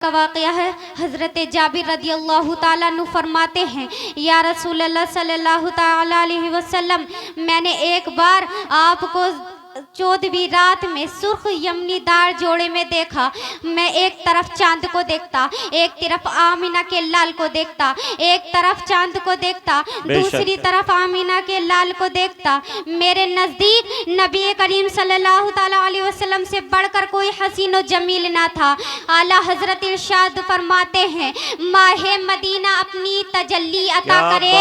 का वाक़या है। हज़रत जाबिर रदी अल्लाह ताला अन्हु फरमाते हैं, या रसूलल्लाह सल्लल्लाहु ताला अलैहि वसल्लम, मैंने एक बार आपको 14वीं रात में सुर्ख यमनीदार जोड़े में देखा। मैं एक तरफ चांद को देखता, एक तरफ आमीना के लाल को देखता, एक तरफ चांद को देखता, दूसरी तरफ आमीना के लाल को देखता। मेरे नज़दीक नबी करीम सल्लल्लाहु ताला अलैहि वसल्लम से बढ़कर कोई हसीन व जमील ना था। आला हजरत इरशाद फरमाते हैं, माहे मदीना अपनी तजल्ली अता करे,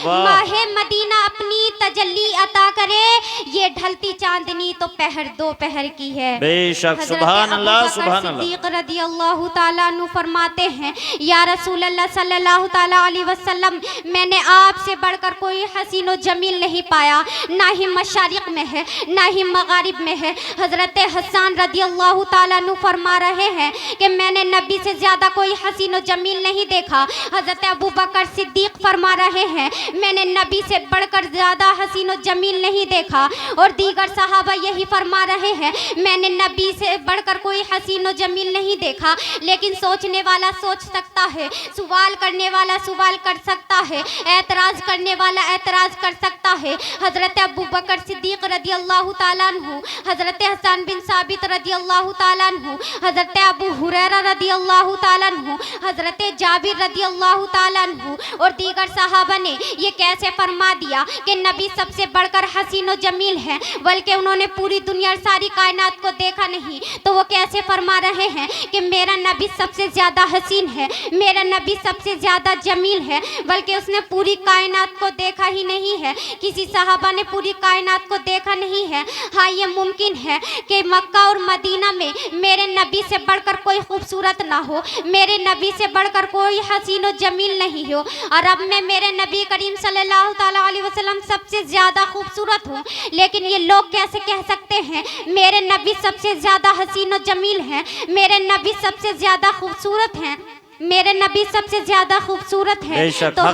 माहे मदीना अपनी तजल्ली अता करे, ये ढलती चांदनी तो पहर दो पहर की है। बेशक, सुभान अल्लाह, सुभान अल्लाह। सिद्दीक रदी अल्लाह ताला अन्हु फरमाते हैं, या रसूल अल्लाह सल्लल्लाहु ताला अलैहि वसल्लम, मैंने आपसे बढ़कर कोई हसीन व जमील नहीं पाया, ना ही मशारिक में है ना ही मगारिब में है। हजरत हसन रदी अल्लाह ताला अन्हु फरमा रहे हैं कि मैंने नबी से ज्यादा कोई हसीन व जमील नहीं देखा। हजरत अबू बकर सिद्दीक फरमा रहे हैं, मैंने नबी से बढ़कर ज्यादा हसीन व जमील नहीं देखा। और दीगर सहाबा यही फरमा रहे हैं, मैंने नबी से बढ़कर कोई हसीन व जमील नहीं देखा। लेकिन सोचने वाला सोच सकता है, सवाल करने वाला सवाल कर सकता है, एतराज करने वाला एतराज कर सकता है। हजरत अबू बकर सिद्दीक रदी अल्लाह ताला अन्हु, हजरत हसन बिन साबित रदी अल्लाह ताला अन्हु, हजरत अबू हुरैरा रदी अल्लाह ताला अन्हु, हजरत जाबिर रदी अल्लाह ताला अन्हु और दीगर सहाबा ने ये कैसे फरमा दिया कि नबी सबसे बढ़कर हसीन व जमील है, बल्कि उन्होंने पूरी दुनिया सारी कायनात को देखा नहीं, तो वो कैसे फरमा रहे हैं कि मेरा नबी सबसे ज्यादा हसीन है, मेरा नबी सबसे ज्यादा जमील है, बल्कि उसने पूरी कायनात को देखा ही नहीं है। किसी सहाबा ने पूरी कायनात को देखा नहीं है। हाँ, ये मुमकिन है कि मक्का और मदीना में मेरे नबी से बढ़कर कोई खूबसूरत ना हो, मेरे नबी से बढ़कर कोई हसीन व जमील नहीं हो। और अब मैं मेरे नबी करीम सल्लल्लाहु ताला अलैहि वसल्लम सबसे ज्यादा खूबसूरत हूँ, लेकिन ये लोग कैसे कह सकते हैं मेरे नबी सबसे ज्यादा हसीन व जमील हैं, मेरे नबी सबसे ज्यादा खूबसूरत हैं, मेरे नबी सबसे ज्यादा खूबसूरत हैं। तो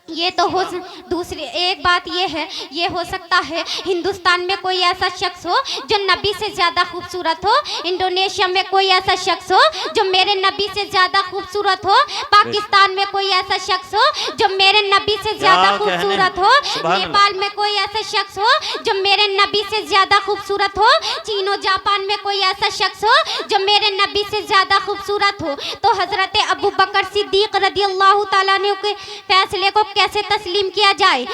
ये तो हो दूसरी एक बात ये हो सकता है हिंदुस्तान में कोई ऐसा शख्स हो जो नबी से ज़्यादा खूबसूरत हो, इंडोनेशिया में कोई ऐसा शख्स हो जो मेरे नबी से ज़्यादा खूबसूरत हो, पाकिस्तान में कोई ऐसा शख्स हो जो मेरे नबी से ज़्यादा खूबसूरत हो, नेपाल में कोई ऐसा शख्स हो जो मेरे नबी से ज़्यादा खूबसूरत हो, चीन और जापान में कोई ऐसा शख्स हो जो मेरे नबी से ज़्यादा खूबसूरत हो। तो हज़रत अबू बकर सिद्दीक रदी अल्लाह ताला अन्हु के फैसले को कैसे तस्लीम किया जाए,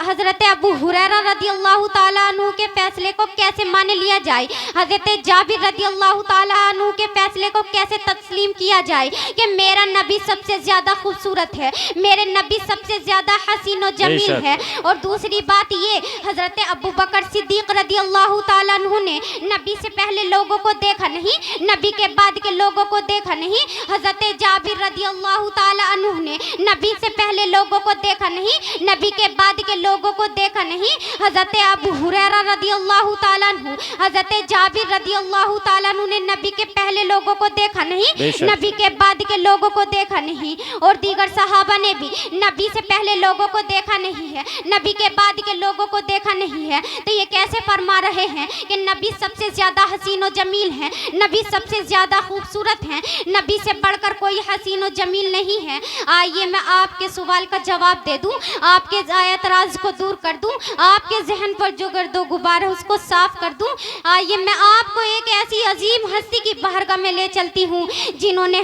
हजरत अबू हुरैरा रदी अल्लाह ताला अन्हु के फैसले को कैसे मान लिया जाए, हजरत जाबिर रदी अल्लाह ताला अन्हु के फैसले को कैसे तस्लीम किया जाए कि मेरा नबी सबसे ज़्यादा खूबसूरत है, मेरे नबी सबसे ज़्यादा हसीन व जमील है। और दूसरी बात ये, हजरत अबू बकर सिद्दीक रदी अल्लाह ताला अन्हु ने नबी से पहले लोगों को देखा नहीं, नबी के बाद के लोगों को देखा नहीं। हजरत जाबिर रदी अल्लाह ताला अन्हु ने नबी से पहले लोगों को देखा नहीं, नबी के बाद के लोगों को देखा नहीं। हजरत अबू हुरैरा रदी अल्लाह ताला अन्हु, हजरत जाबिर रदी अल्लाह ताला अन्हु ने नबी के पहले लोगों को देखा नहीं, नबी के बाद के लोगों को देखा नहीं। और दीगर सहाबा ने भी नबी से पहले लोगों को देखा नहीं है, नबी के बाद के लोगों को देखा नहीं है। तो ये कैसे फरमा रहे हैं कि नबी सबसे ज्यादा हसीन व जमील है, नबी सबसे ज्यादा खूबसूरत हैं, नबी से बढ़कर कोई हसीन व जमील नहीं है। आइए मैं आपके सवाल का जवाब दे दूं, आपके एतराज को दूर कर दूं, आपके जहन पर जो गर्दो गुबार है उसको साफ कर दूं। आइए मैं आपको एक ऐसी अजीम हस्ती की बारगाह में ले चलती हूं जिन्होंने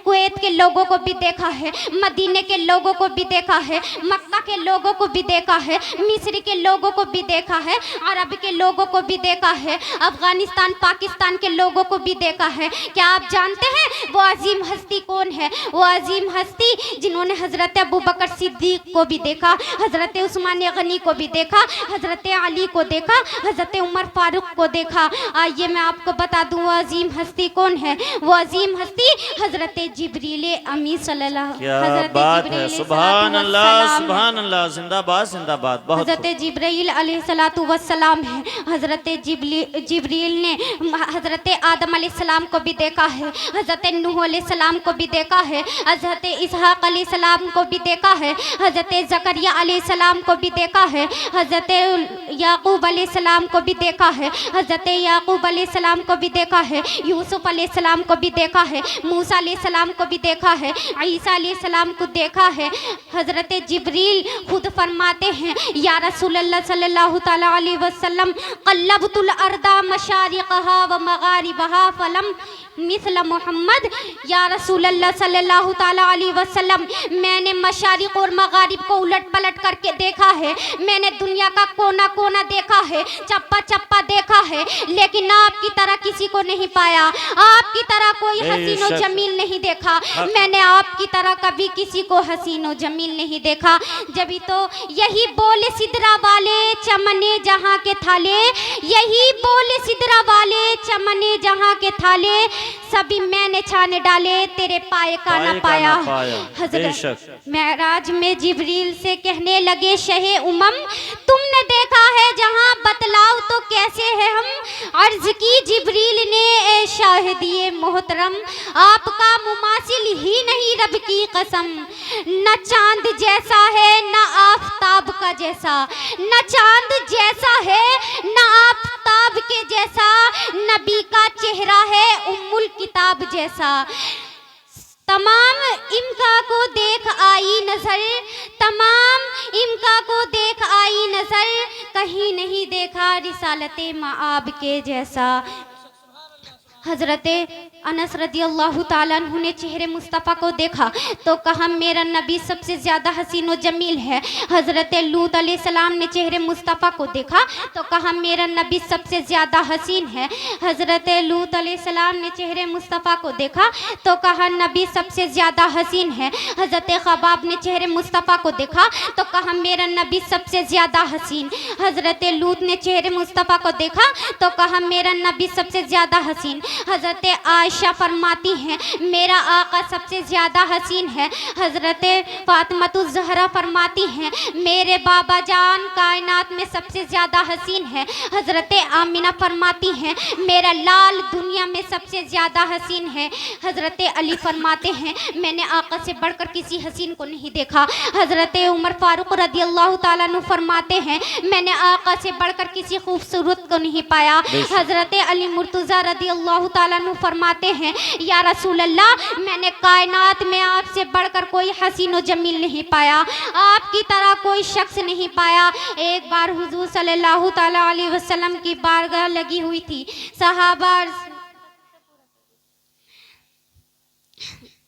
कुवैत के लोगों को भी देखा है, मदीने के लोगों को भी देखा है, मक्का के लोगों को भी देखा है, मिस्र के लोगों को भी देखा है, अरब के लोगों को भी देखा है, अफगानिस्तान पाकिस्तान के लोगों को भी देखा है। क्या आप जानते हैं वो अजीम हस्ती कौन है? वो अजीम हस्ती जिन्होंने हजरत अबू बकर सिद्दीक को भी देखा, हजरत उस्मान गनी को भी देखा, हजरत अली को देखा, हजरत उमर फारूक को देखा। आइए मैं आपको बता दूं वो अजीम हस्ती कौन है। वो अजीम हस्ती हजरत जिब्रील अमी सल्लल्लाहु सुभान अल्लाह, सुभान अल्लाह, जिंदाबाद जिंदाबाद। हजरत जिब्रील अलैहिस्सलातु वस्सलाम है। हजरत जिब्रील ने हजरत आदम अलैहिस्सलाम को भी देखा है, हजरत नूह अलैहिस्सलाम को भी देखा है, हज़रत इसहाक़ अलैहिस्सलाम को भी देखा है, हज़रत ज़करिया अलैहिस्सलाम को भी देखा है, हज़रत याकूब अलैहिस्सलाम को भी देखा है, हज़रत याकूब अलैहिस्सलाम को भी देखा है, यूसुफ अलैहिस्सलाम को भी देखा है, मूसा अलैहिस्सलाम को भी देखा है, ईसा अलैहिस्सलाम को देखा है। हज़रत जिब्रील खुद फरमाते हैं, या रसूलल्लाह सल्लल्लाहु तआला अलैहि वसल्लम, क़ल्लबतुल अर्दा मशारिक़हा व मग़ारिबहा फलम मिस्ल मोहम्मद। या रसूलल्लाह सल्लल्लाहु तआला अलैहि वसल्लम, मैंने मशारिक़ और मग़ारिब को उलट पलट करके देखा है, मैंने दुनिया का कोना कोना देखा है, चप्पा चप्पा देखा है, लेकिन आपकी तरह किसी को नहीं पाया, आपकी तरह कोई हसीन व जमील नहीं देखा, मैंने आपकी तरह कभी किसी को हसीन व जमील नहीं देखा। जभी तो यही बोले सिदरा वाले चमने जहाँ के थाले, यही बोले सिदरा वाले चमने जहाँ के थाले, सभी मैंने छाने डाले तेरे पाए का ना पाया। हज़रत मेराज में जिब्रील से कहने लगे, शहे उमम तुमने देखा है जहाँ, बतलाओ तो कैसे है हम। अर्ज की जिब्रील ने, ए शाहिदिए मोहतरम, आपका मुमासिल ही नहीं रब की कसम, न चांद जैसा है न आफताब का जैसा, न चांद जैसा है न आफताब के जैसा, नबी का चेहरा है उम्मुल किताब जैसा। तमाम इम्का को देख आई नजर, तमाम इम्का को देख आई नजर, कहीं नहीं देखा रिसालते माआब के जैसा। हज़रत अनस रदियल्लाहु ताला अन्हु ने चेहरे मुस्तफ़ा को देखा तो कहा, मेरा नबी सबसे ज़्यादा हसीन व जमील है। हज़रत लूत अलैहिस्सलाम ने चेहरे मुस्तफ़ा को देखा तो कहा, मेरा नबी सबसे ज़्यादा हसीन है। हज़रत लूत अलैहिस्सलाम ने चेहरे मुस्तफ़ा को देखा तो कहा, नबी सबसे ज़्यादा हसीन है। हज़रत ख़बाब ने चेहरे मुस्तफ़ा को देखा तो कहा, मेरा नबी सबसे ज़्यादा हसीन। हज़रत लूत ने चेहरे मुस्तफ़ा को देखा तो कहा, मेरा नबी सबसे ज़्यादा हसीन। हज़रत आयशा फरमाती हैं, मेरा आका सबसे ज़्यादा हसीन है। हज़रत फ़ातिमातुज़ ज़हरा फरमाती हैं, मेरे बाबा जान कायनात में सबसे ज़्यादा हसीन है। हज़रत आमिना फरमाती हैं, मेरा लाल दुनिया में सबसे ज़्यादा हसीन है। हज़रत अली फरमाते हैं, मैंने आका से बढ़कर किसी हसीन को नहीं देखा। हज़रत उमर फ़ारूक रदियल्लाहु ताला अन्हु फरमाते हैं, मैंने आका से बढ़कर किसी खूबसूरत को नहीं पाया। हज़रत अली मुर्तज़ा रदियल्लाहु ताला अन्हु फरमाते हैं, या रसूल अल्लाह, मैंने कायनात में आपसे बढ़कर कोई हसीन व जमील नहीं पाया, आपकी तरह कोई शख्स नहीं पाया। एक बार हुजूर सल्लल्लाहु ताला अलैहि वसल्लम की बारगाह लगी हुई थी, सहाबा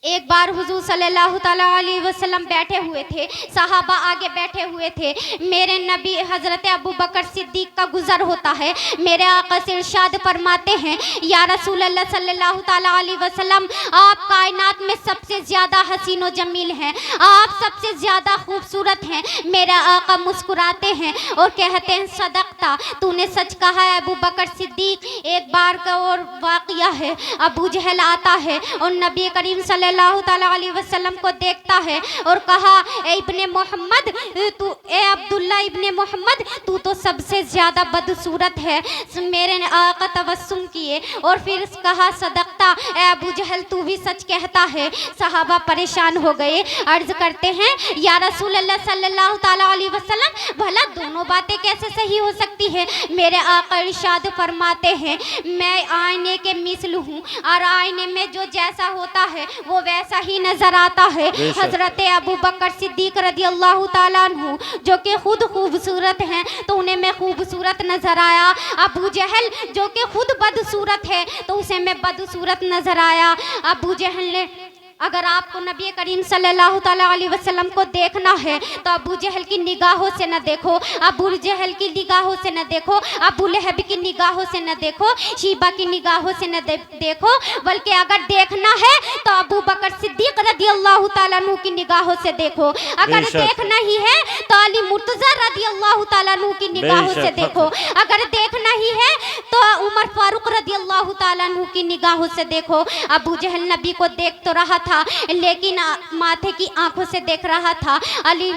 एक बार हुजूर सल्लल्लाहु ताला अलैहि वसल्लम बैठे हुए थे, सहाबा आगे बैठे हुए थे। मेरे नबी हज़रत अबू बकर सिद्दीक का गुज़र होता है। मेरे आका से इरशाद फरमाते हैं, या रसूल अल्लाह सल्लल्लाहु ताला अलैहि वसल्लम, आप कायनात में सबसे ज़्यादा हसीन व जमील हैं, आप सबसे ज़्यादा खूबसूरत हैं। मेरे आका मुस्कुराते हैं और कहते हैं, सदक़ता, तूने सच कहा है अबू बकर सिद्दीक। एक बार का और वाक़या है, अबू जहल आता है और नबी करीम सल्लल्लाहु ताला अलैहि वसल्लम को देखता है और कहा, ए इब्ने मोहम्मद, तू, ए अब्दुल्ला इब्ने मोहम्मद, तू तो सबसे ज़्यादा बदसूरत है। मेरे आका तबस्सुम किए और फिर कहा, सदक़ता, ए अबू जहल, तू भी सच कहता है। सहाबा परेशान हो गए, अर्ज़ करते हैं, या रसूल अल्लाह सल्लल्लाहु ताला अलैहि वसल्लम, भला दोनों बातें कैसे सही हो सकती है। मेरे आका इरशाद फरमाते हैं, मैं आईने के मिसल हूँ और आईने में जो जैसा होता है वो वैसा ही नजर आता है। हजरत अबू बकर सिद्दीक रदियल्लाहु ताला अन्हु, जो कि खुद खूबसूरत हैं, तो उन्हें मैं खूबसूरत नजर आया। अबू जहल जो कि खुद बदसूरत है, तो उसे मैं बदसूरत नजर आया। अबू जहल ने, अगर आपको नबी करीम सल्लल्लाहु ताला अलैहि वसल्लम को देखना है तो अबू जहल की निगाहों से न देखो, अबू जहल की निगाहों से न देखो, अबू लहब की निगाहों से न देखो, शीबा की निगाहों से न देखो, बल्कि अगर देखना है तो अबू बकर सिद्दीक रदियल्लाहु ताला अन्हु की निगाहों से देखो। अगर देखना ही है तो अली मुर्तज़ा रदियल्लाहु ताला अन्हु की निगाहों से देखो। अगर देखना ही है तो उमर फारूक रदियल्लाहु ताला अन्हु की निगाहों से देखो। अबू जहल नबी को देख तो रहा था, लेकिन माथे की आंखों से देख रहा था। अली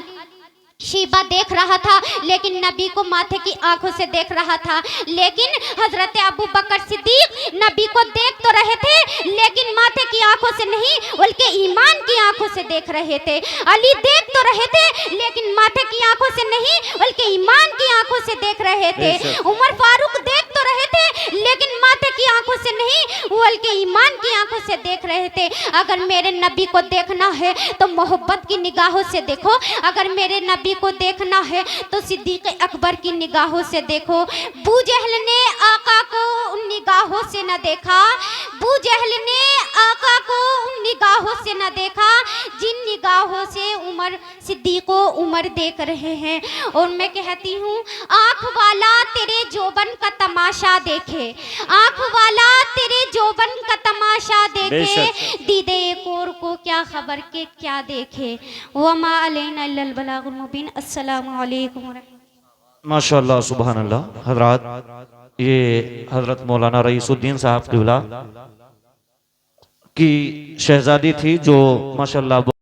शीबा देख रहा था, लेकिन नबी को माथे की आंखों से देख रहा था। लेकिन हजरत अबू बकर सिद्दीक नबी को देख तो रहे थे, लेकिन माथे की आंखों से नहीं बल्कि ईमान की आंखों से देख रहे थे। अली देख तो रहे थे, लेकिन माथे की आंखों से नहीं बल्कि ईमान की आंखों से देख रहे थे। उमर फारूक देख तो रहे थे, लेकिन माथे की आंखों से नहीं बल्कि ईमान की आंखों से देख रहे थे। अगर मेरे नबी को देखना है तो मोहब्बत की निगाहों से देखो, अगर मेरे नबी को देखना है तो सिद्दीक अकबर की निगाहों से देखो। बू जहल ने आका को उन निगाहों से न देखा, बू जहल ने आका को उन निगाहों से न देखा जिन निगाहों से उमर सिद्दीक को उमर देख रहे हैं। और मैं कहती हूँ, आँख वाला तेरे जोबन का तमाशा देखे, आँख वाला तेरे जोबन का तमाशा देखे, दीदे एक और को क्या खबर के क्या देखे। वमा अलैना इल्लल बलागुल मुबीन। अस्सलामु अलैकुम। माशाअल्लाह, सुभान अल्लाह। हजरात, ये हजरत मौलाना रईसुद्दीन साहब क़िबला की शहजादी थी, जो माशाअल्लाह